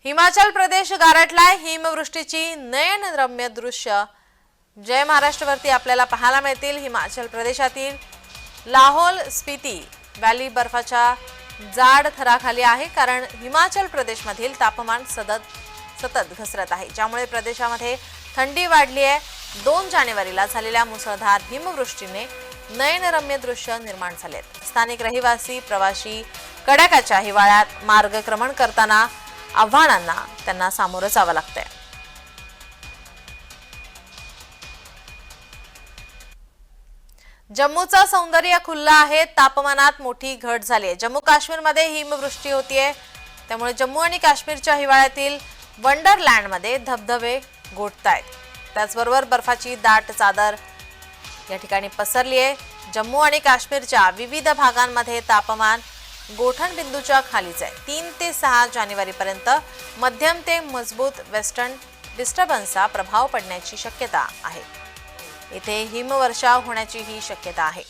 हिमाचल प्रदेश गारठलाय. हिमवृष्टीची नयनरम्य दृश्य जय महाराष्ट्रवरती आपल्याला पाहायला मिळतील. हिमाचल प्रदेशातील लाहौल स्पिती व्हॅली बर्फाच्या जाड थराखाली आहे, कारण हिमाचल प्रदेशमधील तापमान सतत घसरत आहे, ज्यामुळे प्रदेशामध्ये थंडी वाढली आहे. 2 जानेवारीला झालेल्या मुसळधार हिमवृष्टीने नयनरम्य दृश्य निर्माण झाले. स्थानिक रहिवासी प्रवासी कडाक्याच्या हिवाळ्यात मार्गक्रमण करताना आव्हानांना त्यांना सामोरं जावं लागतंय. जम्मूचं सौंदर्य खुललं आहे. तापमानात मोठी घट झाली आहे. जम्मू काश्मीरमध्ये हिमवृष्टी होतीये, त्यामुळे जम्मू आणि काश्मीरच्या हिवाळ्यातील वंडरलँडमध्ये धबधबे गोठतायत. त्याचबरोबर बर्फाची दाट चादर या ठिकाणी पसरली आहे. जम्मू आणि काश्मीरच्या विविध भागांमध्ये तापमान गोठणबिंदूच्या खालीच आहे. 3 ते 6 जानेवारीपर्यंत मध्यम ते मजबूत वेस्टर्न डिस्टर्बन्सचा प्रभाव पडण्याची शक्यता आहे. इथे हिमवर्षाव होण्याची ही शक्यता आहे.